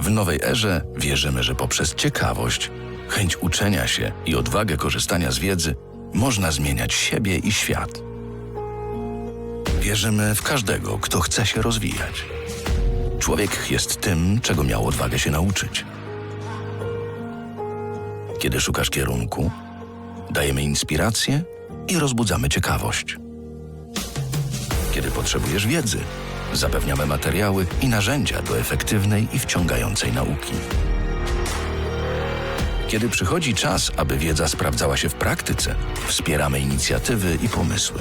W nowej erze wierzymy, że poprzez ciekawość, chęć uczenia się i odwagę korzystania z wiedzy można zmieniać siebie i świat. Wierzymy w każdego, kto chce się rozwijać. Człowiek jest tym, czego miał odwagę się nauczyć. Kiedy szukasz kierunku, dajemy inspirację i rozbudzamy ciekawość. Kiedy potrzebujesz wiedzy, zapewniamy materiały i narzędzia do efektywnej i wciągającej nauki. Kiedy przychodzi czas, aby wiedza sprawdzała się w praktyce, wspieramy inicjatywy i pomysły.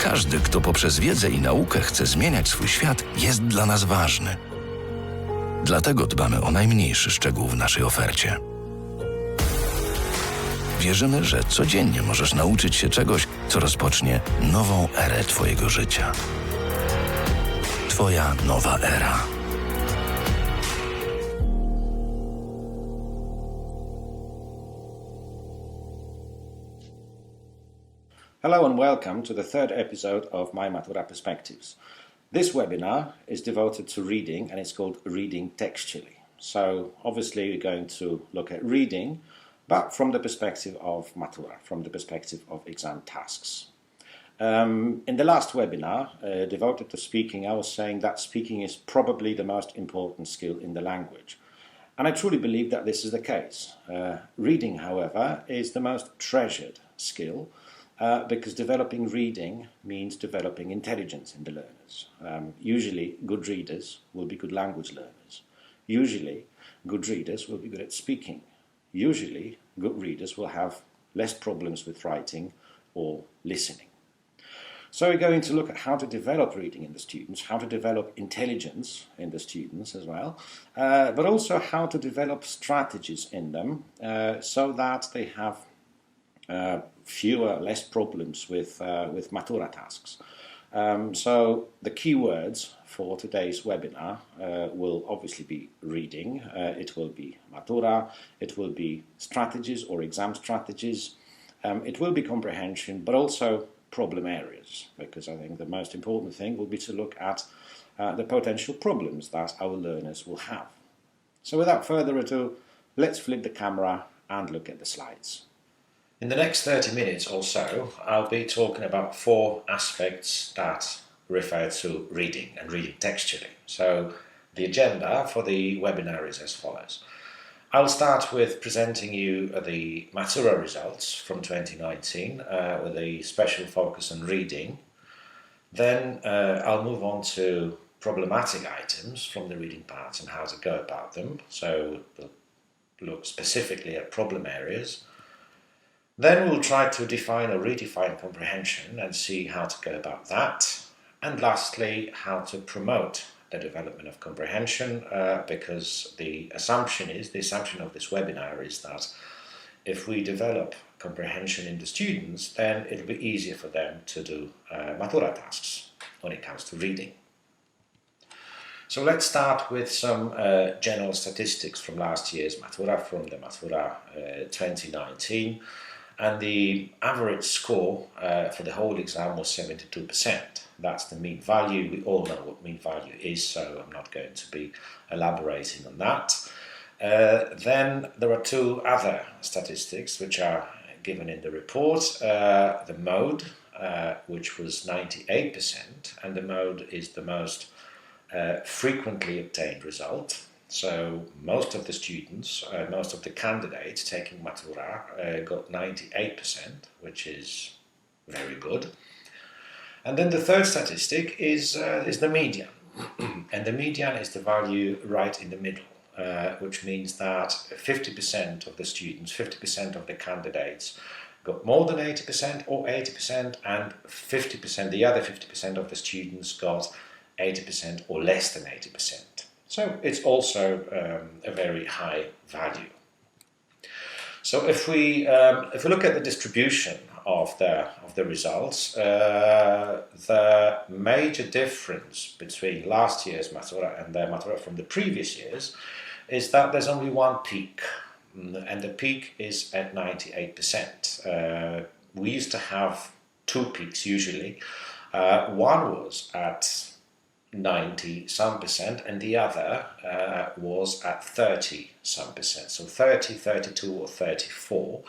Każdy, kto poprzez wiedzę i naukę chce zmieniać swój świat, jest dla nas ważny. Dlatego dbamy o najmniejszy szczegół w naszej ofercie. Wierzymy, że codziennie możesz nauczyć się czegoś, co rozpocznie nową erę Twojego życia. Twoja nowa era. Hello and welcome to the third episode of my Matura Perspectives. This webinar is devoted to reading and it's called Reading Textually. So obviously we're going to look at reading, but from the perspective of Matura, from the perspective of exam tasks. In the last webinar devoted to speaking, I was saying that speaking is probably the most important skill in the language. And I truly believe that this is the case. Reading, however, is the most treasured skill because developing reading means developing intelligence in the learners. Usually good readers will be good language learners. Usually good readers will be good at speaking. Usually good readers will have less problems with writing or listening. So we're going to look at how to develop reading in the students, how to develop intelligence in the students as well, but also how to develop strategies in them so that they have less problems with Matura tasks. So the key words for today's webinar will obviously be reading, it will be Matura, it will be strategies or exam strategies, it will be comprehension, but also problem areas, because I think the most important thing will be to look at the potential problems that our learners will have. So without further ado, let's flip the camera and look at the slides. In the next 30 minutes or so, I'll be talking about 4 aspects that refer to reading and reading textually. So the agenda for the webinar is as follows. I'll start with presenting you the Matura results from 2019 with a special focus on reading. Then I'll move on to problematic items from the reading parts and how to go about them. So we'll look specifically at problem areas. Then we'll try to define or redefine comprehension and see how to go about that. And lastly, how to promote the development of comprehension, because the assumption of this webinar is that if we develop comprehension in the students, then it'll be easier for them to do Matura tasks when it comes to reading. So let's start with some general statistics from last year's Matura, from the Matura 2019. And the average score for the whole exam was 72%. That's the mean value. We all know what mean value is, so I'm not going to be elaborating on that. Then there are 2 other statistics which are given in the report. The mode, which was 98%, and the mode is the most frequently obtained result. So most of the students, most of the candidates taking Matura got 98%, which is very good. And then the third statistic is the median. And the median is the value right in the middle, which means that 50% of the students, 50% of the candidates got more than 80% or 80%, and 50%, the other 50% of the students got 80% or less than 80%. So it's also a very high value. So if we look at the distribution of the results, the major difference between last year's Matura and the Matura from the previous years is that there's only one peak, and the peak is at 98%. We used to have two peaks usually. One was at 90 some percent and the other was at 30 some percent, so 30, 32 or 34.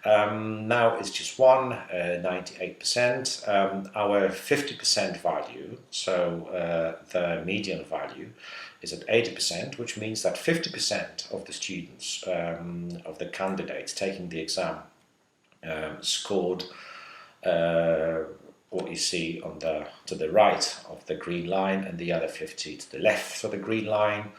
Now it's just one, 98%. Our 50% value, so the median value, is at 80%, which means that 50% of the students, of the candidates taking the exam, scored what you see on to the right of the green line, and the other 50 to the left of the green line.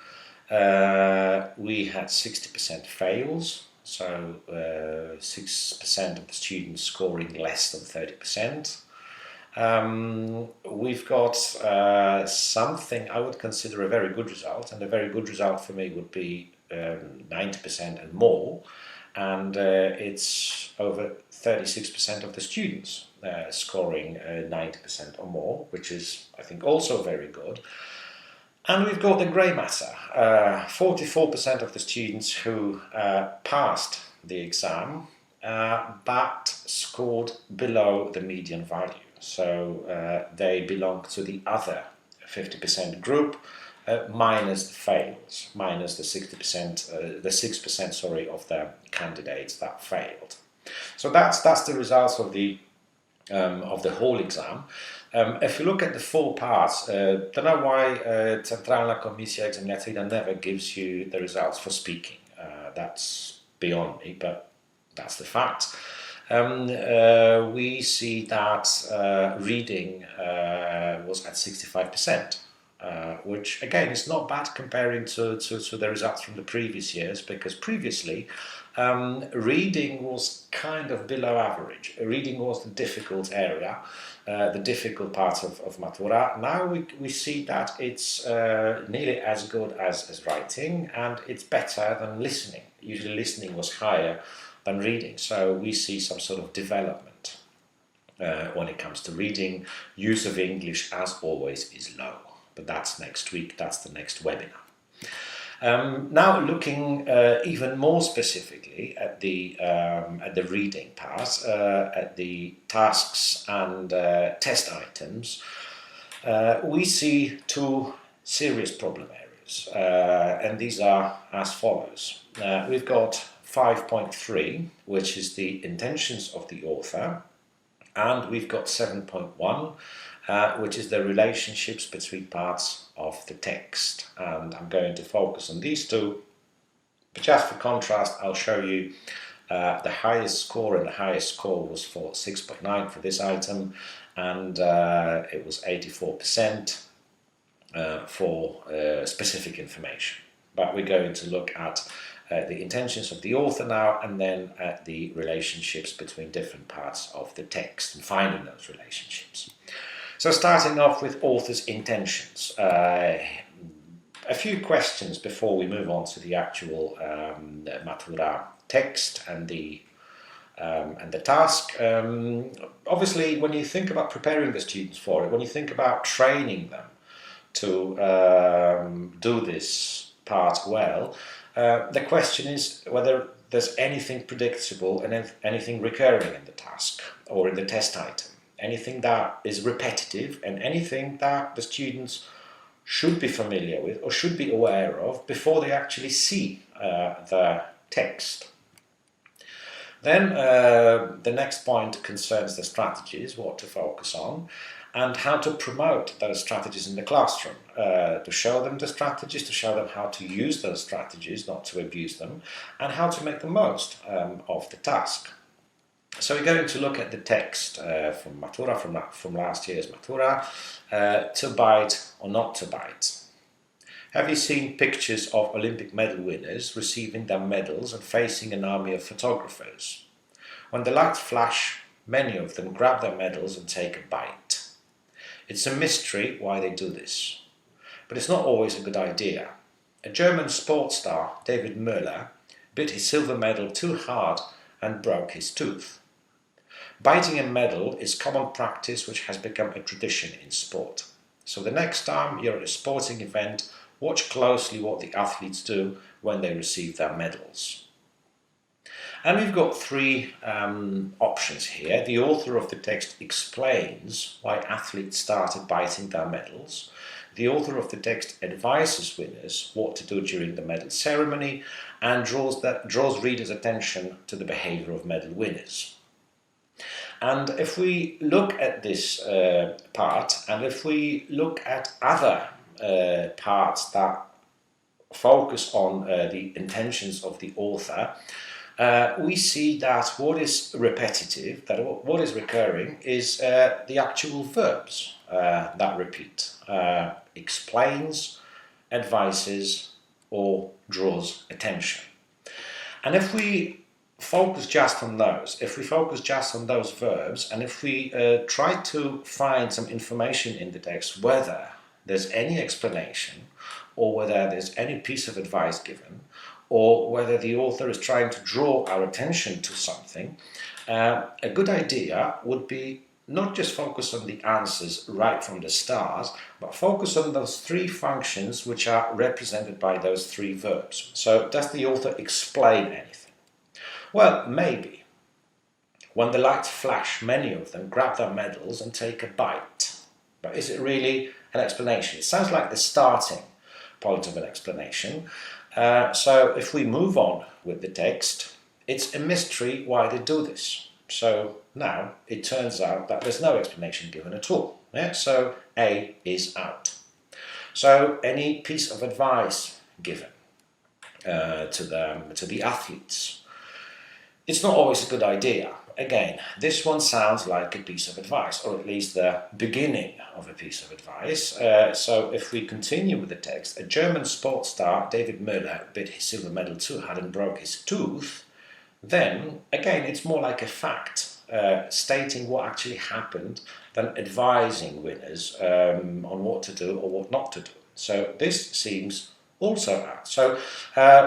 We had 60% fails, so 6% of the students scoring less than 30%. We've got something I would consider a very good result, and a very good result for me would be 90% and more, and it's over 36% of the students scoring 90% or more, which is, I think, also very good. And we've got the grey matter, 44% of the students who passed the exam but scored below the median value. So they belong to the other 50% group, minus the fails, minus the 60%, the 6%, sorry, of the candidates that failed. So that's the results of the whole exam. If you look at the four parts, don't know why Centralna Komisja Egzaminacyjna never gives you the results for speaking. That's beyond me, but that's the fact. We see that reading was at 65%, which again is not bad comparing to the results from the previous years, because previously reading was kind of below average. Reading was the difficult area, the difficult part of Matura. Now we see that it's nearly as good as writing, and it's better than listening. Usually listening was higher than reading, so we see some sort of development when it comes to reading. Use of English, as always, is low, but that's next week, that's the next webinar. Now looking even more specifically at the reading part, at the tasks and test items, we see two serious problem areas, and these are as follows. We've got 5.3, which is the intentions of the author, and we've got 7.1, which is the relationships between parts of the text. And I'm going to focus on these two, but just for contrast, I'll show you the highest score, and the highest score was for 6.9 for this item, and it was 84% for specific information. But we're going to look at the intentions of the author now, and then at the relationships between different parts of the text and finding those relationships. So starting off with author's intentions, a few questions before we move on to the actual Matura text and the task. Obviously, when you think about preparing the students for it, when you think about training them to do this part well, the question is whether there's anything predictable and anything recurring in the task or in the test item. Anything that is repetitive and anything that the students should be familiar with or should be aware of before they actually see the text. Then the next point concerns the strategies, what to focus on, and how to promote those strategies in the classroom, to show them the strategies, to show them how to use those strategies, not to abuse them, and how to make the most of the task. So we're going to look at the text from Matura, from last year's Matura, to bite or not to bite. Have you seen pictures of Olympic medal winners receiving their medals and facing an army of photographers? When the lights flash, many of them grab their medals and take a bite. It's a mystery why they do this, but it's not always a good idea. A German sports star, David Müller, bit his silver medal too hard and broke his tooth. Biting a medal is common practice which has become a tradition in sport. So the next time you're at a sporting event, watch closely what the athletes do when they receive their medals. And we've got three options here. The author of the text explains why athletes started biting their medals. The author of the text advises winners what to do during the medal ceremony and draws readers' attention to the behavior of medal winners. And if we look at this part, and if we look at other parts that focus on the intentions of the author, we see that what is repetitive, that what is recurring, is the actual verbs that repeat. Explains, advises, or draws attention. And if we focus just on those, verbs, and if we try to find some information in the text, whether there's any explanation, or whether there's any piece of advice given, or whether the author is trying to draw our attention to something, a good idea would be not just focus on the answers right from the start, but focus on those three functions which are represented by those three verbs. So, does the author explain anything? Well, maybe. When the lights flash, many of them grab their medals and take a bite. But is it really an explanation? It sounds like the starting point of an explanation. So if we move on with the text, it's a mystery why they do this. So now it turns out that there's no explanation given at all. Yeah? So A is out. So any piece of advice given to the athletes, it's not always a good idea. Again, this one sounds like a piece of advice, or at least the beginning of a piece of advice. So if we continue with the text, a German sports star, David Müller, bit his silver medal too hard and broke his tooth, then again it's more like a fact, stating what actually happened than advising winners on what to do or what not to do. So this seems also out. So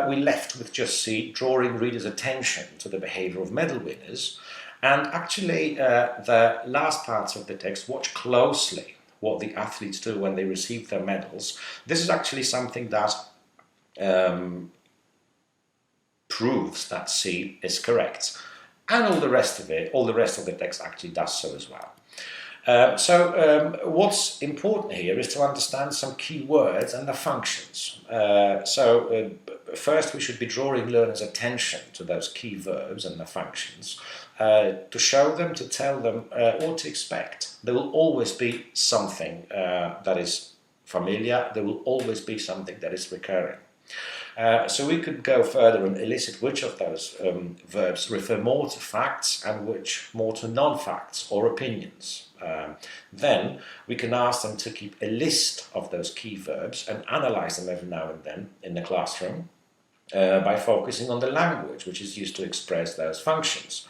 we left with just drawing readers' attention to the behavior of medal winners, and actually the last parts of the text, watch closely what the athletes do when they receive their medals. This is actually something that proves that C is correct, and all the rest of the text actually does so as well. So what's important here is to understand some key words and their functions. First we should be drawing learners' attention to those key verbs and their functions, to show them, to tell them what to expect. There will always be something that is familiar, there will always be something that is recurring. So we could go further and elicit which of those verbs refer more to facts and which more to non-facts or opinions. Then we can ask them to keep a list of those key verbs and analyze them every now and then in the classroom by focusing on the language which is used to express those functions.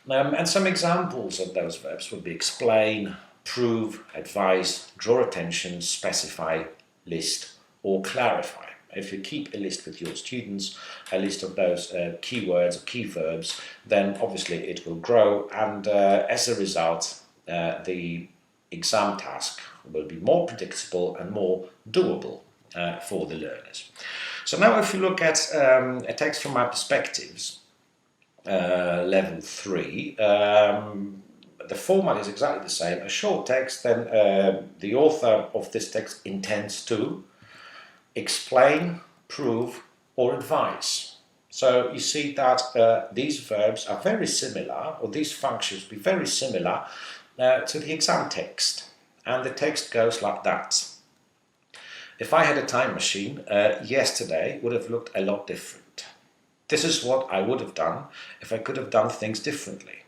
And some examples of those verbs would be explain, prove, advise, draw attention, specify, list, or clarify. If you keep a list with your students, a list of those keywords or key verbs, then obviously it will grow, and as a result, the exam task will be more predictable and more doable for the learners. So now if you look at a text from my perspectives, level 3, the format is exactly the same. A short text, then the author of this text intends to explain, prove, or advise. So you see that these verbs are very similar, or these functions will be very similar to the exam text. And the text goes like that. If I had a time machine, yesterday would have looked a lot different. This is what I would have done if I could have done things differently.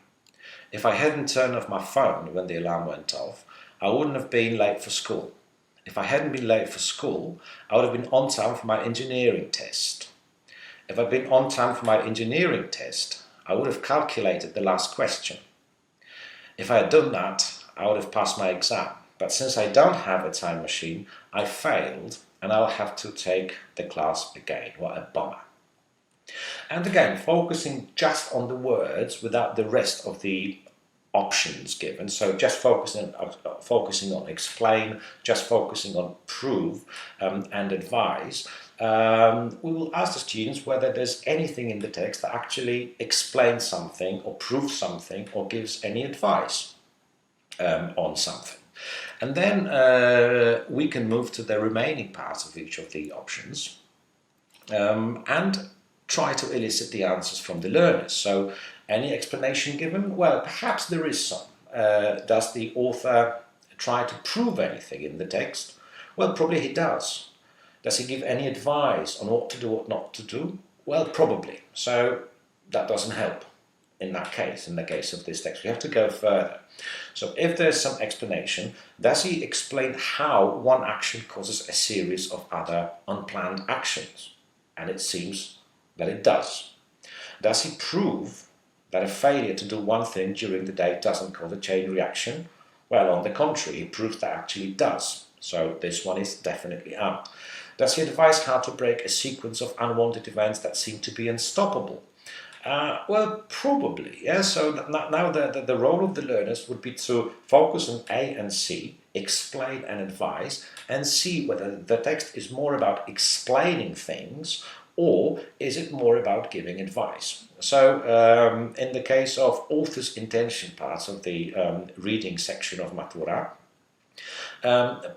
If I hadn't turned off my phone when the alarm went off, I wouldn't have been late for school. If I hadn't been late for school, I would have been on time for my engineering test. If I'd been on time for my engineering test, I would have calculated the last question. If I had done that, I would have passed my exam. But since I don't have a time machine, I failed, and I'll have to take the class again. What a bummer. And again, focusing just on the words without the rest of the options given. So just focusing on explain, just focusing on prove and advise. we will ask the students whether there's anything in the text that actually explains something or proves something or gives any advice on something. And then we can move to the remaining parts of each of the options and try to elicit the answers from the learners. So any explanation given? Well, perhaps there is some. Does the author try to prove anything in the text? Well, probably he does. Does he give any advice on what to do, what not to do? Well, probably. So that doesn't help in that case, in the case of this text. We have to go further. So if there's some explanation, does he explain how one action causes a series of other unplanned actions? And it seems that it does. Does he prove that a failure to do one thing during the day doesn't cause a chain reaction? Well, on the contrary, he proves that actually it does. So this one is definitely out. Does he advise how to break a sequence of unwanted events that seem to be unstoppable? Well, probably, yeah. So now the role of the learners would be to focus on A and C, explain and advise, and see whether the text is more about explaining things or is it more about giving advice. So in the case of author's intention parts of the reading section of Matura,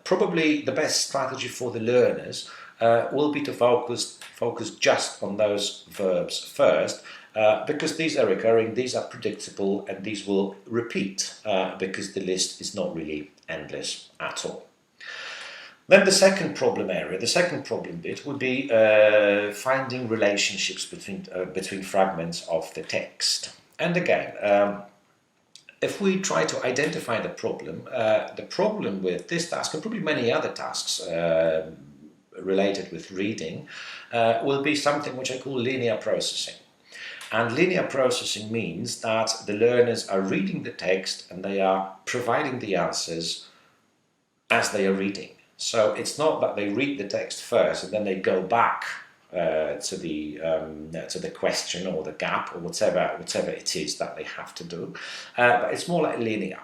probably the best strategy for the learners will be to focus just on those verbs first, because these are recurring, these are predictable, and these will repeat because the list is not really endless at all. Then the second problem area, the second problem bit would be finding relationships between fragments of the text. And again, if we try to identify the problem with this task, and probably many other tasks related with reading, will be something which I call linear processing. And linear processing means that the learners are reading the text and they are providing the answers as they are reading. So it's not that they read the text first and then they go back to the question or the gap or whatever it is that they have to do. But it's more like linear.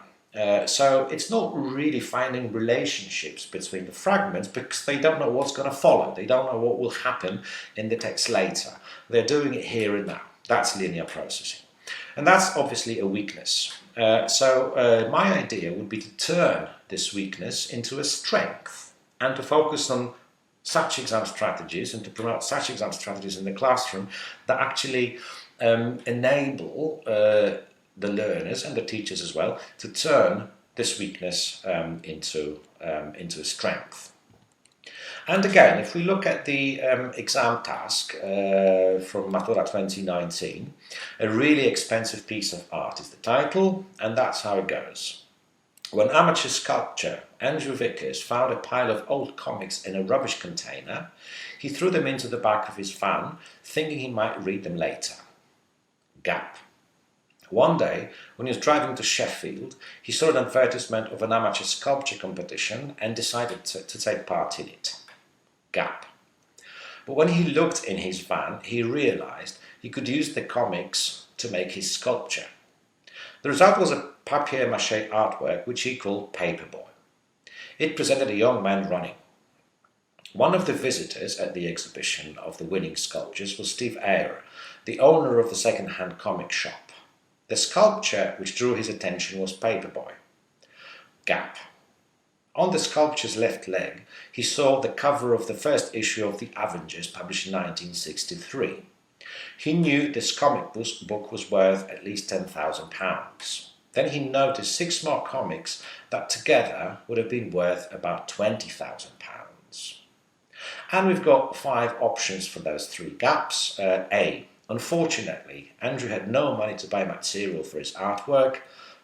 So it's not really finding relationships between the fragments because they don't know what's going to follow. They don't know what will happen in the text later. They're doing it here and now. That's linear processing. And that's obviously a weakness. So my idea would be to turn this weakness into a strength and to focus on such exam strategies and to promote such exam strategies in the classroom that actually enable the learners and the teachers as well to turn this weakness into a strength. And again, if we look at the exam task from Matura 2019, a really expensive piece of art is the title, and that's how it goes. When amateur sculptor Andrew Vickers found a pile of old comics in a rubbish container, he threw them into the back of his van, thinking he might read them later. Gap. One day, when he was driving to Sheffield, he saw an advertisement of an amateur sculpture competition and decided to take part in it. Gap. But when he looked in his van, he realized he could use the comics to make his sculpture. The result was a papier-mâché artwork which he called Paperboy. It presented a young man running. One of the visitors at the exhibition of the winning sculptures was Steve Eyre, the owner of the second-hand comic shop. The sculpture which drew his attention was Paperboy. Gap. On the sculpture's left leg, he saw the cover of the first issue of The Avengers, published in 1963. He knew this comic book was worth at least £10,000. Then he noticed 6 more comics that together would have been worth about £20,000. And we've got 5 options for those 3 gaps. A. Unfortunately, Andrew had no money to buy material for his artwork.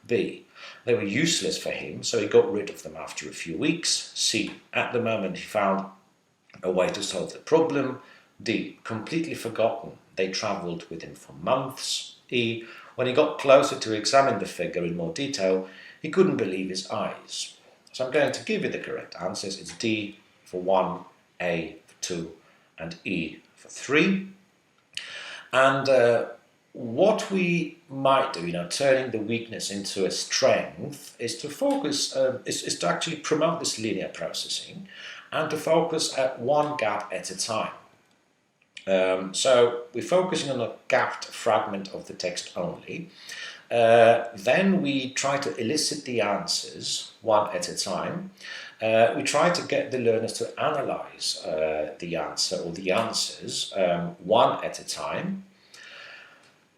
B. They were useless for him, so he got rid of them after a few weeks. C. At the moment he found a way to solve the problem. D. Completely forgotten. They travelled with him for months. E. When he got closer to examine the figure in more detail, he couldn't believe his eyes. So I'm going to give you the correct answers. It's D for 1, A for 2, and E for 3. And what we might do, turning the weakness into a strength, is to focus, is to actually promote this linear processing and to focus at one gap at a time. So we're focusing on a gapped fragment of the text only. Then we try to elicit the answers one at a time. We try to get the learners to analyze the answer or the answers one at a time.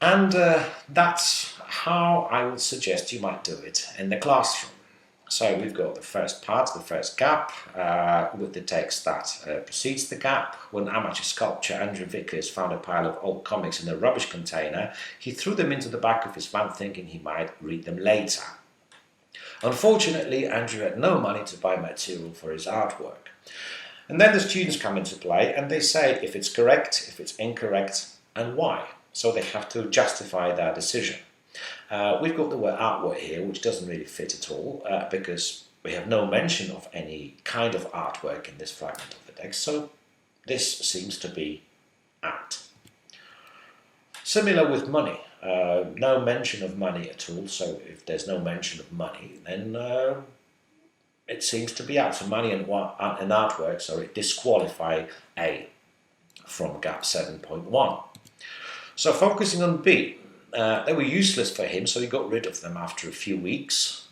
And that's how I would suggest you might do it in the classroom. So we've got the first part, the first gap, with the text that precedes the gap. When amateur sculptor Andrew Vickers found a pile of old comics in a rubbish container, he threw them into the back of his van thinking he might read them later. Unfortunately, Andrew had no money to buy material for his artwork. And then the students come into play and they say if it's correct, if it's incorrect, and why. So they have to justify their decision. We've got the word artwork here, which doesn't really fit at all, because we have no mention of any kind of artwork in this fragment of the text, so this seems to be out. Similar with money. No mention of money at all, so if there's no mention of money, then it seems to be out. So money and artwork, so it disqualify A from gap 7.1. So focusing on B. They were useless for him, so he got rid of them after a few weeks.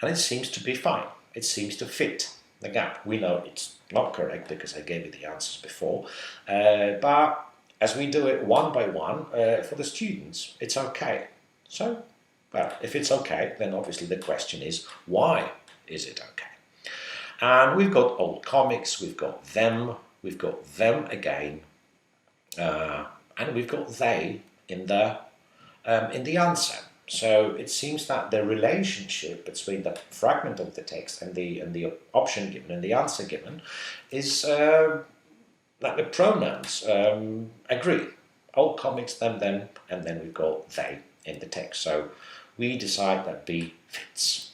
And it seems to be fine. It seems to fit the gap. We know it's not correct because I gave you the answers before. But as we do it one by one, for the students, it's okay. So, well, if it's okay, then obviously the question is, why is it okay? And we've got old comics, we've got them again, and we've got they in the answer. So it seems that the relationship between the fragment of the text and the option given and the answer given is that the pronouns agree. Old comics, them, and then we've got they in the text. So we decide that B fits.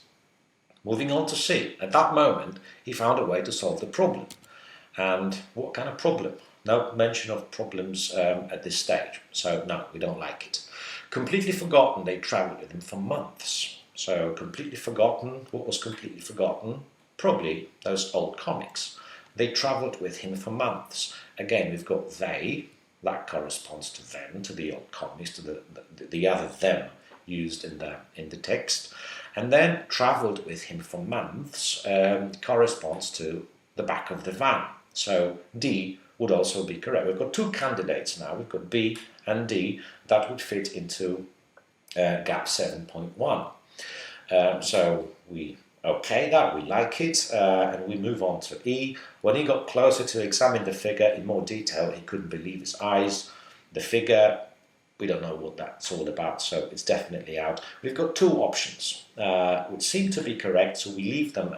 Moving on to C. At that moment, he found a way to solve the problem. And what kind of problem? No mention of problems at this stage. So no, we don't like it. Completely forgotten, they travelled with him for months. So completely forgotten, what was completely forgotten? Probably those old comics. They travelled with him for months. Again, we've got they, that corresponds to them, to the old comics, to the other them used in the text. And then travelled with him for months corresponds to the back of the van. So D would also be correct. We've got two candidates now. We've got B and D that would fit into gap 7.1. So we okay that, we like it, and we move on to E. When he got closer to examine the figure in more detail, he couldn't believe his eyes. The figure, we don't know what that's all about, so it's definitely out. We've got two options, which seem to be correct, so we leave them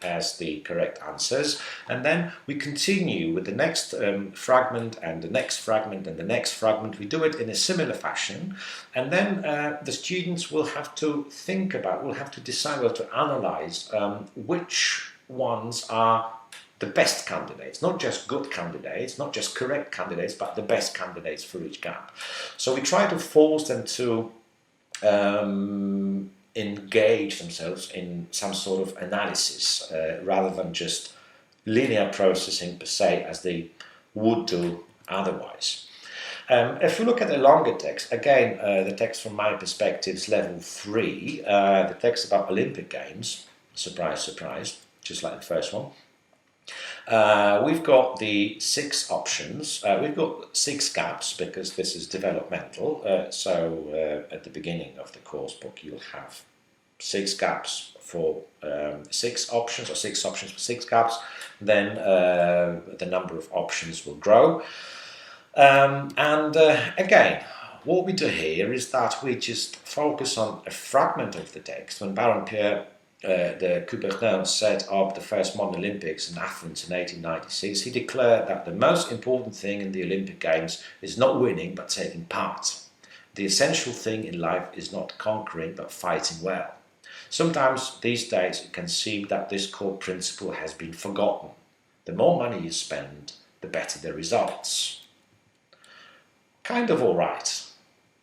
as the correct answers. And then we continue with the next fragment and the next fragment and the next fragment. We do it in a similar fashion. And then the students will have to think about, will have to decide, or to analyze which ones are the best candidates, not just good candidates, not just correct candidates, but the best candidates for each gap. So we try to force them to engage themselves in some sort of analysis rather than just linear processing per se as they would do otherwise. If we look at the longer text, again, the text from my perspective is level 3, the text about Olympic Games, surprise, surprise, just like the first one. We've got the 6 options. We've got 6 gaps because this is developmental. So at the beginning of the course book, you'll have 6 gaps for 6 options, or 6 options for 6 gaps. Then the number of options will grow. Again, what we do here is that we just focus on a fragment of the text. When Baron Pierre de Coubertin set up the first modern Olympics in Athens in 1896, he declared that the most important thing in the Olympic Games is not winning but taking part. The essential thing in life is not conquering but fighting well. Sometimes these days it can seem that this core principle has been forgotten. The more money you spend, the better the results. Kind of alright,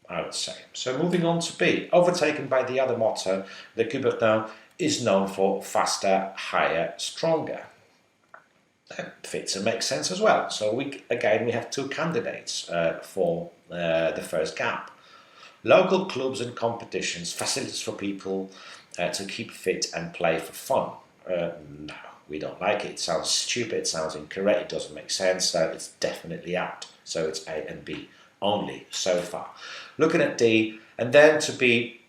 I would say. So moving on to B. Overtaken by the other motto, the Coubertin is known for faster, higher, stronger. That fits and makes sense as well. So we have two candidates for the first gap. Local clubs and competitions, facilities for people to keep fit and play for fun. No, we don't like it. It sounds stupid, it sounds incorrect, it doesn't make sense, so it's definitely out. So it's A and B only so far. Looking at D, and then to be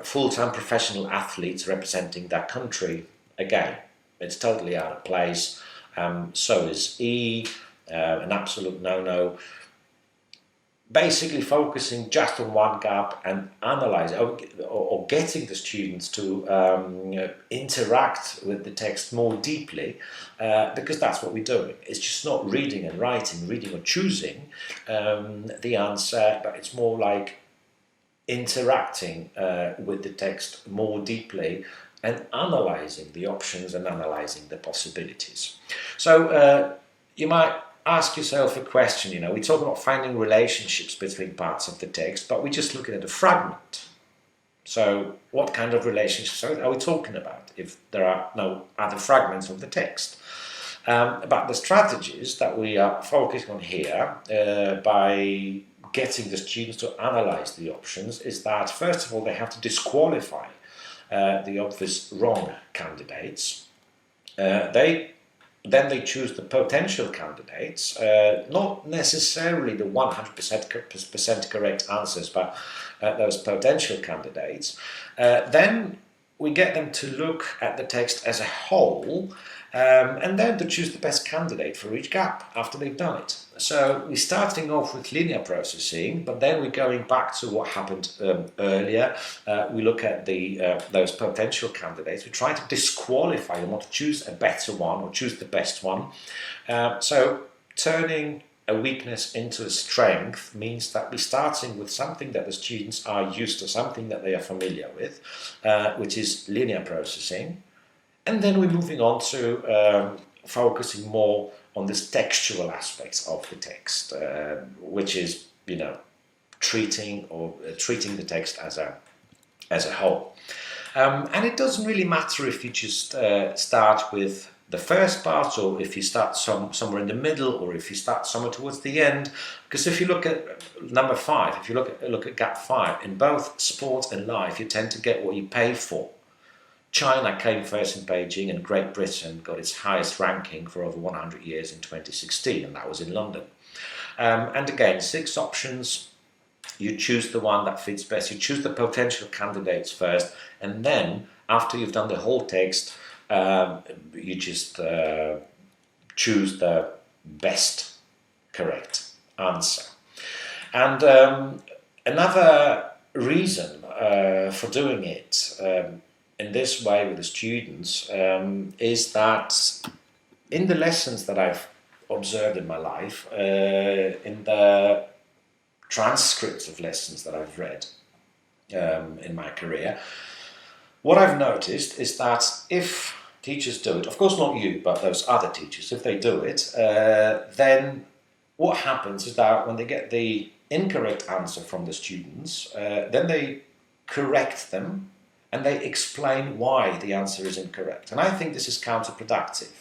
full-time professional athletes representing their country, again, it's totally out of place. So is E, an absolute no-no. Basically focusing just on one gap and analyzing or getting the students to interact with the text more deeply, because that's what we're doing. It's just not reading and writing, reading or choosing the answer, but it's more like interacting with the text more deeply and analysing the options and analysing the possibilities. So you might ask yourself a question, we talk about finding relationships between parts of the text, but we're just looking at a fragment. So what kind of relationships are we talking about if there are no other fragments of the text? But the strategies that we are focusing on here by getting the students to analyse the options is that, first of all, they have to disqualify the obvious wrong candidates. Then they choose the potential candidates, not necessarily the 100% correct answers, but those potential candidates. Then we get them to look at the text as a whole, and then to choose the best candidate for each gap after they've done it. So we're starting off with linear processing, but then we're going back to what happened earlier. We look at those potential candidates. We try to disqualify them or to choose a better one or choose the best one. So turning a weakness into a strength means that we're starting with something that the students are used to, something that they are familiar with, which is linear processing. And then we're moving on to focusing more on this textual aspects of the text, which is, treating the text as a whole. And it doesn't really matter if you just start with the first part, or if you start somewhere in the middle, or if you start somewhere towards the end. Because if you look at number 5, if you look at gap 5, in both sport and life, you tend to get what you pay for. China came first in Beijing, and Great Britain got its highest ranking for over 100 years in 2016, and that was in London. And again, 6 options. You choose the one that fits best. You choose the potential candidates first, and then after you've done the whole text, you just choose the best correct answer. And another reason for doing it in this way with the students is that in the lessons that I've observed in my life, in the transcripts of lessons that I've read in my career, what I've noticed is that if teachers do it, of course not you, but those other teachers, if they do it, then what happens is that when they get the incorrect answer from the students, then they correct them and they explain why the answer is incorrect. And I think this is counterproductive,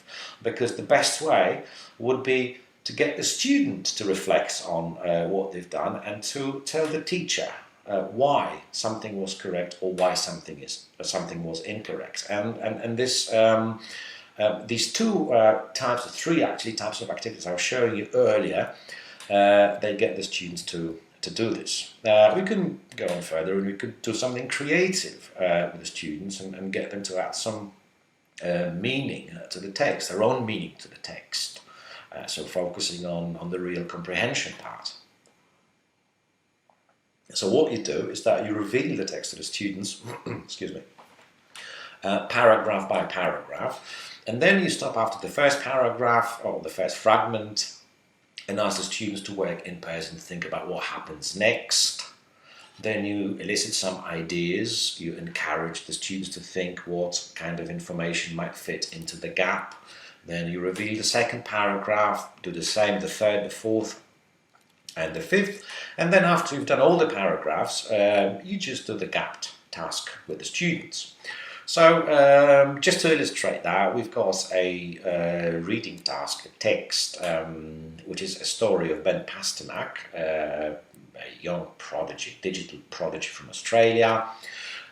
because the best way would be to get the student to reflect on what they've done and to tell the teacher why something was correct or why something was incorrect. And this these three types of activities I was showing you earlier, they get the students to do this. We can go on further and we could do something creative with the students and get them to add some meaning to the text, their own meaning to the text. So focusing on the real comprehension part. So what you do is that you reveal the text to the students, excuse me, paragraph by paragraph, and then you stop after the first paragraph or the first fragment and ask the students to work in pairs and think about what happens next. Then you elicit some ideas, you encourage the students to think what kind of information might fit into the gap. Then you reveal the second paragraph, do the same, the third, the fourth, and the fifth. And then after you've done all the paragraphs, you just do the gap task with the students. So just to illustrate that, we've got a reading task, a text, which is a story of Ben Pasternak, a young prodigy, digital prodigy from Australia.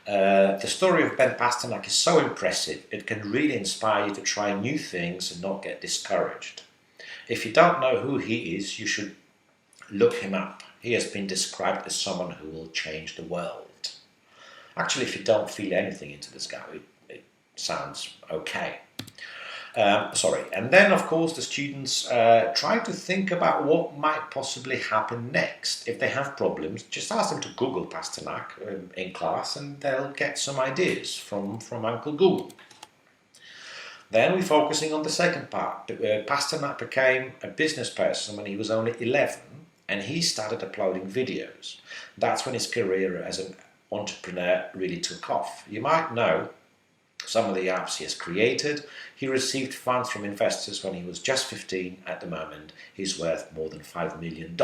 The story of Ben Pasternak is so impressive, it can really inspire you to try new things and not get discouraged. If you don't know who he is, you should look him up. He has been described as someone who will change the world. Actually, if you don't feel anything into this guy, it sounds okay. And then, of course, the students try to think about what might possibly happen next. If they have problems, just ask them to Google Pasternak in class and they'll get some ideas from Uncle Google. Then we're focusing on the second part. Pasternak became a business person when he was only 11 and he started uploading videos. That's when his career as an entrepreneur really took off. You might know some of the apps he has created. He received funds from investors when he was just 15. At the moment, he's worth more than $5 million.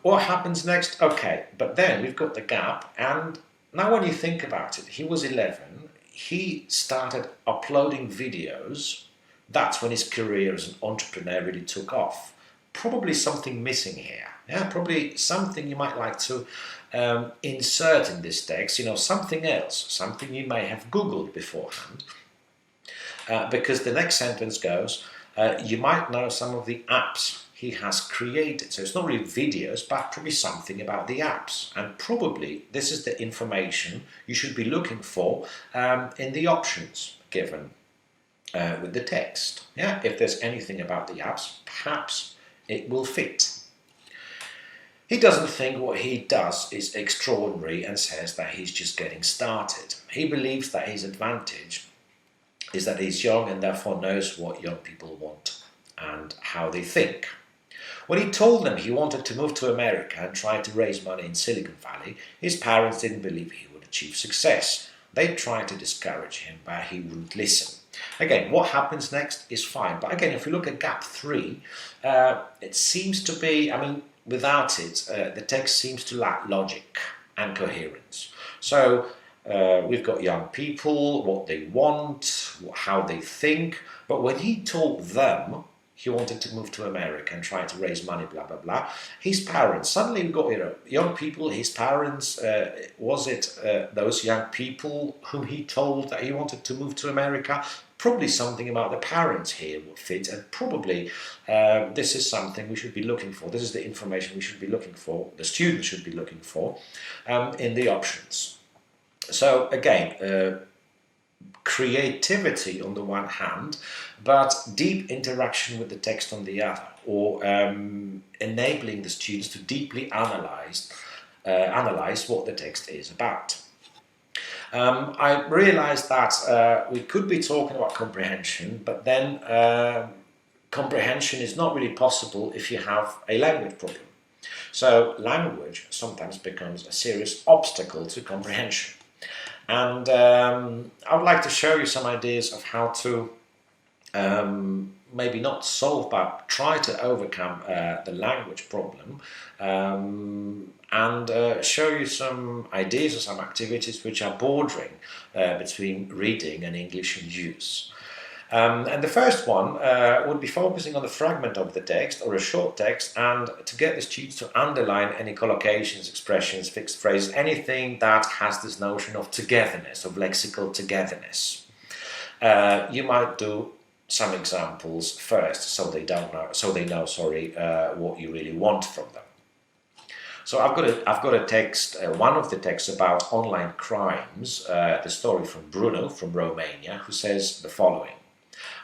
What happens next? Okay, but then we've got the gap, and now when you think about it, he was 11, he started uploading videos. That's when his career as an entrepreneur really took off. Probably something missing here. Yeah, probably something you might like to insert in this text, something else, something you may have Googled beforehand. Because the next sentence goes, you might know some of the apps he has created. So it's not really videos, but probably something about the apps. And probably this is the information you should be looking for in the options given with the text. Yeah, if there's anything about the apps, perhaps it will fit. He doesn't think what he does is extraordinary and says that he's just getting started. He believes that his advantage is that he's young and therefore knows what young people want and how they think. When he told them he wanted to move to America and try to raise money in Silicon Valley, his parents didn't believe he would achieve success. They tried to discourage him, but he wouldn't listen. Again, what happens next is fine. But again, if you look at gap 3, it seems to be, without it, the text seems to lack logic and coherence. So we've got young people, what they want, how they think. But when he told them he wanted to move to America and try to raise money, blah, blah, blah, his parents, suddenly we've got young people, his parents, was it those young people whom he told that he wanted to move to America? Probably something about the parents here would fit, and probably this is something we should be looking for. This is the information we should be looking for, the students should be looking for in the options. So again, creativity on the one hand, but deep interaction with the text on the other, or enabling the students to deeply analyze what the text is about. I realized that we could be talking about comprehension, but then comprehension is not really possible if you have a language problem. So language sometimes becomes a serious obstacle to comprehension. And I would like to show you some ideas of how to maybe not solve, but try to overcome the language problem, and show you some ideas or some activities which are bordering between reading and English in use. And the first one would be focusing on the fragment of the text or a short text, and to get the students to underline any collocations, expressions, fixed phrases, anything that has this notion of togetherness, of lexical togetherness. You might do some examples first, so they know what you really want from them. So I've got a text, one of the texts about online crimes, the story from Bruno from Romania, who says the following.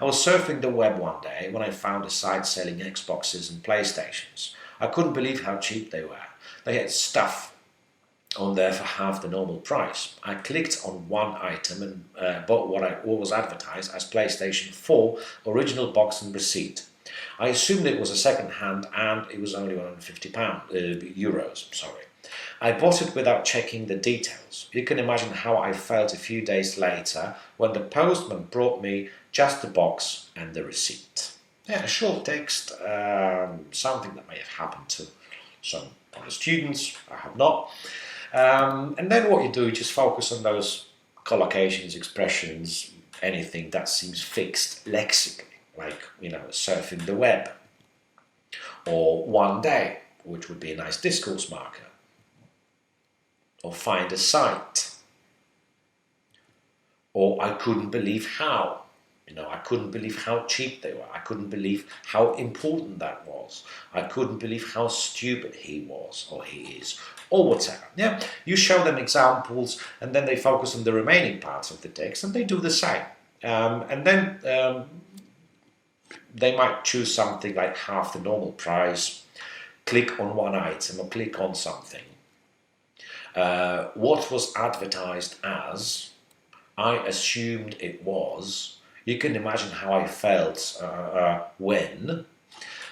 I was surfing the web one day when I found a site selling Xboxes and PlayStations. I couldn't believe how cheap they were. They had stuff on there for half the normal price. I clicked on one item and bought what was advertised as PlayStation 4 original box and receipt. I assumed it was a second hand and it was only €150. Sorry. I bought it without checking the details. You can imagine how I felt a few days later when the postman brought me just the box and the receipt. Yeah, a short text, something that may have happened to some of the students. I have not. And then what you do, you just focus on those collocations, expressions, anything that seems fixed lexically, like, surfing the web, or one day, which would be a nice discourse marker, or find a site, or I couldn't believe how. I couldn't believe how cheap they were. I couldn't believe how important that was. I couldn't believe how stupid he was or he is, or whatever. Yeah, you show them examples, and then they focus on the remaining parts of the text, and they do the same. And then they might choose something like half the normal price, click on one item, or click on something. What was advertised as, I assumed it was. You can imagine how I felt when.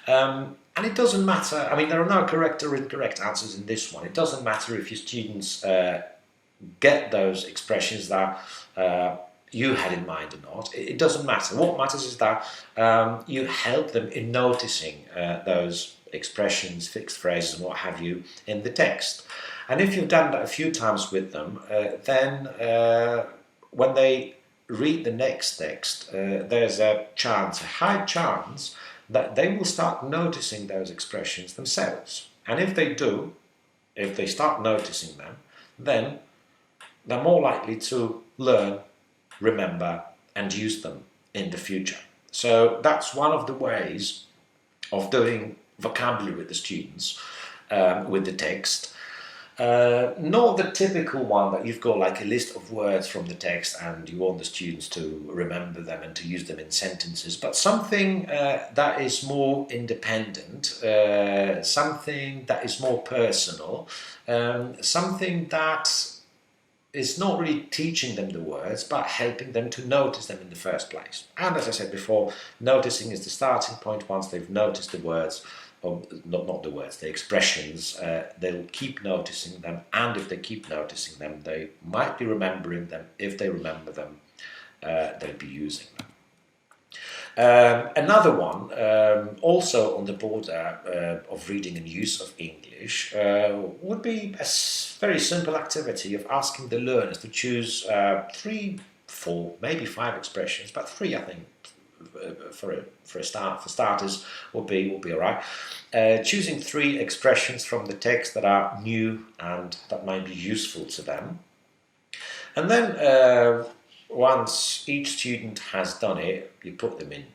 And it doesn't matter, there are no correct or incorrect answers in this one. It doesn't matter if your students get those expressions that you had in mind or not. It doesn't matter. What matters is that you help them in noticing those expressions, fixed phrases, and what have you in the text. And if you've done that a few times with them, then when they read the next text, there's a high chance that they will start noticing those expressions themselves. And if they do, if they start noticing them, then they're more likely to learn, remember, and use them in the future. So that's one of the ways of doing vocabulary with the students, with the text. Not the typical one that you've got like a list of words from the text and you want the students to remember them and to use them in sentences, but something that is more independent, something that is more personal, something that is not really teaching them the words, but helping them to notice them in the first place. And as I said before, noticing is the starting point. Once they've noticed the words, or not the words, the expressions, they'll keep noticing them, and if they keep noticing them, they might be remembering them. If they remember them, they'll be using them. Another one, also on the border of reading and use of English, would be a very simple activity of asking the learners to choose 3, 4, maybe 5 expressions, but 3, I think, for starters will be all right. Choosing 3 expressions from the text that are new and that might be useful to them, and then once each student has done it, you put them in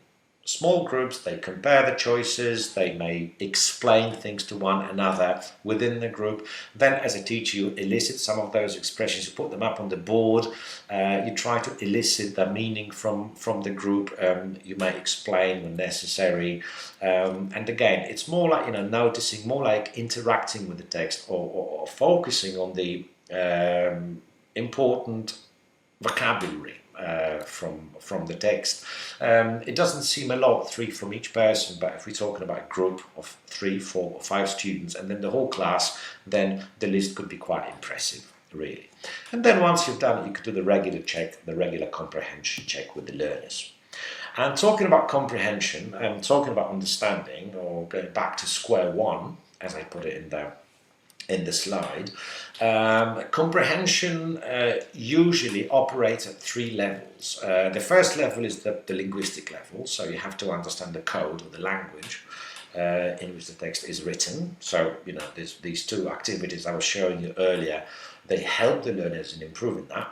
small groups. They compare the choices, they may explain things to one another within the group. Then as a teacher, you elicit some of those expressions, you put them up on the board, you try to elicit the meaning from the group, you may explain when necessary, and again, it's more like noticing, more like interacting with the text, or focusing on the important vocabulary from the text. It doesn't seem a lot, 3 from each person, but if we're talking about a group of 3, 4, or 5 students, and then the whole class, then the list could be quite impressive, really. And then once you've done it, you could do the regular check, the regular comprehension check with the learners. And talking about comprehension, and talking about understanding, or going back to square one, as I put it in the slide, comprehension usually operates at 3 levels. The first level is the linguistic level, so you have to understand the code or the language in which the text is written. So, these 2 activities I was showing you earlier, they help the learners in improving that.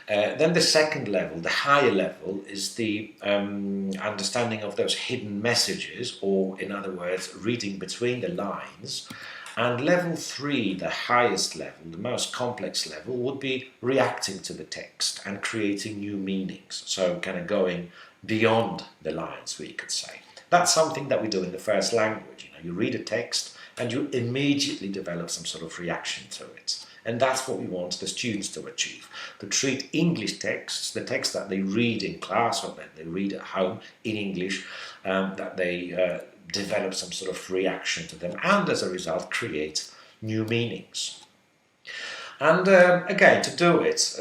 Then the second level, the higher level, is the understanding of those hidden messages, or in other words, reading between the lines. And level 3, the highest level, the most complex level, would be reacting to the text and creating new meanings. So kind of going beyond the lines, we could say. That's something that we do in the first language. You read a text and you immediately develop some sort of reaction to it. And that's what we want the students to achieve, to treat English texts, the text that they read in class or that they read at home in English, that they develop some sort of reaction to them, and as a result create new meanings. And again, to do it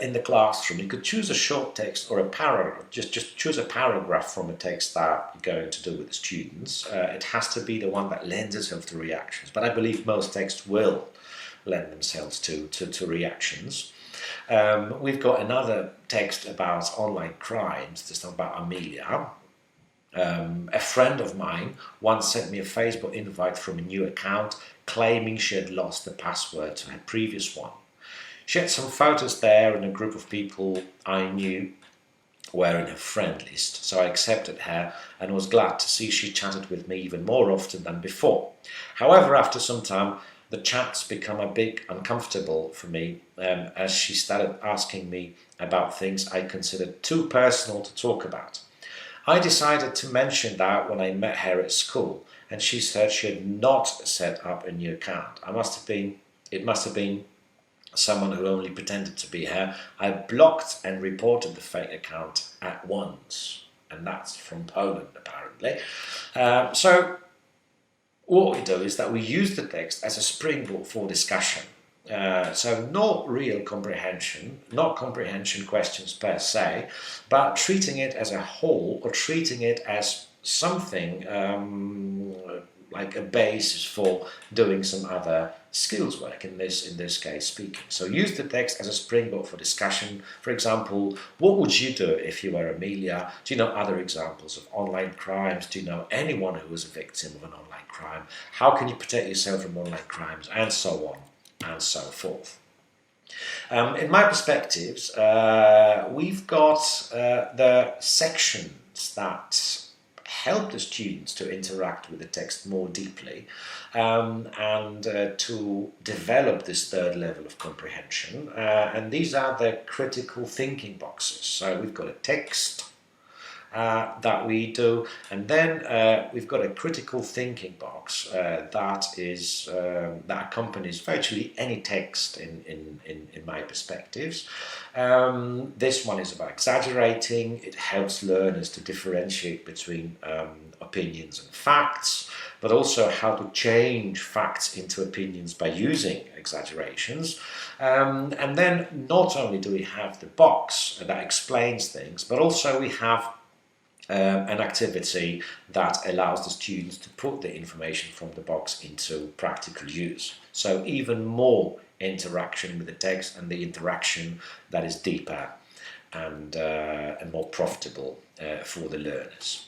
in the classroom, you could choose a short text or a paragraph, just choose a paragraph from a text that you're going to do with the students. It has to be the one that lends itself to reactions, but I believe most texts will lend themselves to reactions. We've got another text about online crimes, this one about Amelia. A friend of mine once sent me a Facebook invite from a new account claiming she had lost the password to her previous one. She had some photos there and a group of people I knew were in her friend list, so I accepted her and was glad to see she chatted with me even more often than before. However, after some time, the chats become a bit uncomfortable for me as she started asking me about things I considered too personal to talk about. I decided to mention that when I met her at school, and she said she had not set up a new account. It must have been someone who only pretended to be her. I blocked and reported the fake account at once, and that's from Poland apparently. So what we do is that we use the text as a springboard for discussion. So not real comprehension, not comprehension questions per se, but treating it as a whole or treating it as something like a basis for doing some other skills work, in this case speaking. So use the text as a springboard for discussion. For example, what would you do if you were Amelia? Do you know other examples of online crimes? Do you know anyone who was a victim of an online crime? How can you protect yourself from online crimes? And so on and so forth. In my perspectives, we've got the sections that help the students to interact with the text more deeply and to develop this third level of comprehension. And these are the critical thinking boxes. So we've got a text that we do, and then we've got a critical thinking box that accompanies virtually any text in my perspectives. This one is about exaggerating. It helps learners to differentiate between opinions and facts, but also how to change facts into opinions by using exaggerations. And then not only do we have the box that explains things, but also we have an activity that allows the students to put the information from the box into practical use. So even more interaction with the text, and the interaction that is deeper and more profitable for the learners.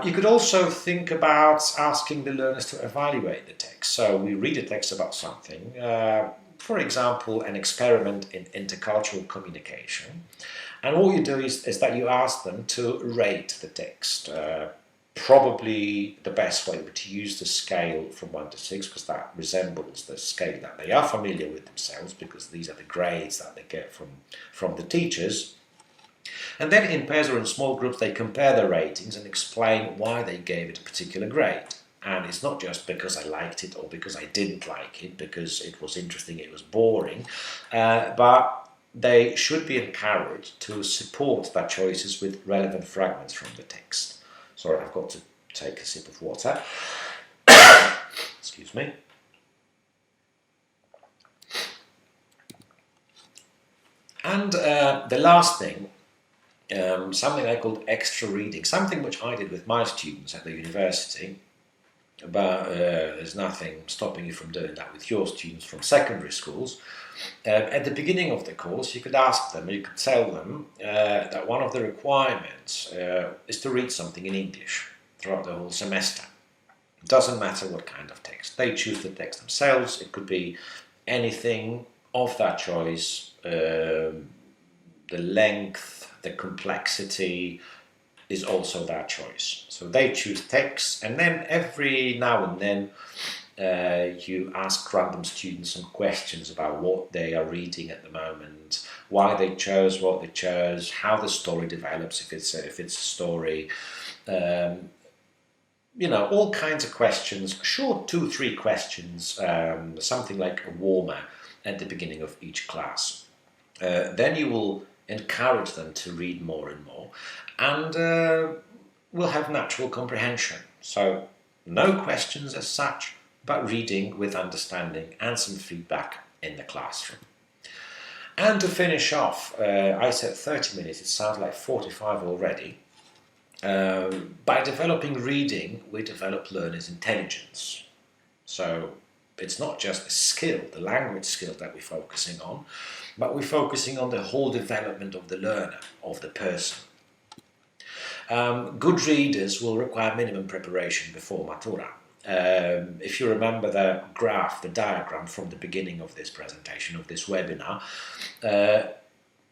You could also think about asking the learners to evaluate the text. So we read a text about something, for example, an experiment in intercultural communication. And what you do is that you ask them to rate the text. Probably the best way would to use the scale from 1 to 6, because that resembles the scale that they are familiar with themselves, because these are the grades that they get from the teachers. And then in pairs or in small groups, they compare the ratings and explain why they gave it a particular grade. And it's not just because I liked it or because I didn't like it, because it was interesting, it was boring, but they should be encouraged to support their choices with relevant fragments from the text. Sorry, I've got to take a sip of water. Excuse me. And the last thing, something I called extra reading, something which I did with my students at the university, but there's nothing stopping you from doing that with your students from secondary schools. At the beginning of the course, you could ask them, you could tell them that one of the requirements is to read something in English throughout the whole semester. It doesn't matter what kind of text. They choose the text themselves. It could be anything of that choice. The length, the complexity is also their choice. So they choose text, and then every now and then you ask random students some questions about what they are reading at the moment, why they chose what they chose, how the story develops, if it's a story, all kinds of questions, short 2-3 questions, something like a warmer at the beginning of each class. Then you will encourage them to read more and more, and we'll have natural comprehension. So no questions as such, but reading with understanding and some feedback in the classroom. And to finish off, I said 30 minutes, it sounds like 45 already. By developing reading, we develop learners' intelligence. So It's not just a skill, the language skill that we're focusing on, but we're focusing on the whole development of the learner, of the person. Good readers will require minimum preparation before Matura. If you remember the graph, the diagram from the beginning of this presentation, of this webinar,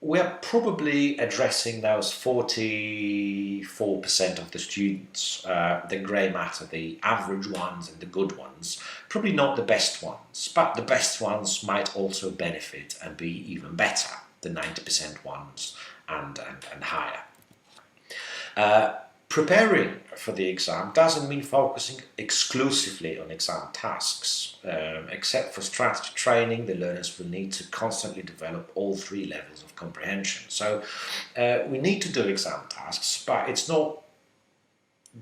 we are probably addressing those 44% of the students, the grey matter, the average ones and the good ones, probably not the best ones, but the best ones might also benefit and be even better, the 90% ones and higher. Preparing for the exam doesn't mean focusing exclusively on exam tasks. Except for strategy training, the learners will need to constantly develop all 3 levels of comprehension. So we need to do exam tasks, but it's not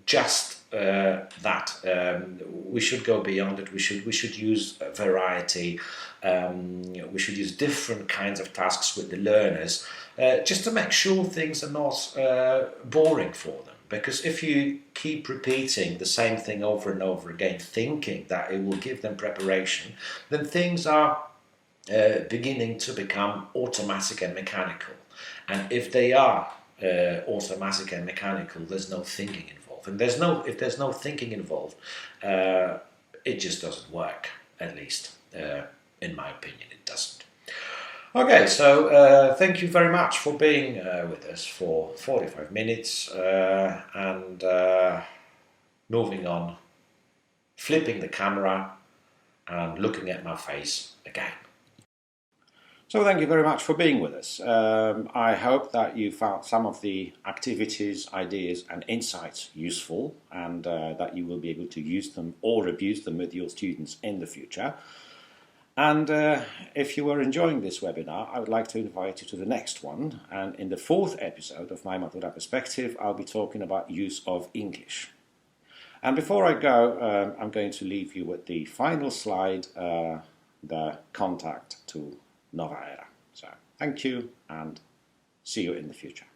just that. We should go beyond it. We should use a variety. We should use different kinds of tasks with the learners, just to make sure things are not boring for them. Because if you keep repeating the same thing over and over again, thinking that it will give them preparation, then things are beginning to become automatic and mechanical. And if they are automatic and mechanical, there's no thinking involved. And if there's no thinking involved, it just doesn't work. At least, in my opinion, it doesn't. Okay, so thank you very much for being with us for 45 minutes and moving on, flipping the camera and looking at my face again. So thank you very much for being with us. I hope that you found some of the activities, ideas and insights useful, and that you will be able to use them or abuse them with your students in the future. And if you are enjoying this webinar, I would like to invite you to the next one. And in the 4th episode of my Matura Perspective, I'll be talking about use of English. And before I go, I'm going to leave you with the final slide, the contact to Nova Era. So thank you and see you in the future.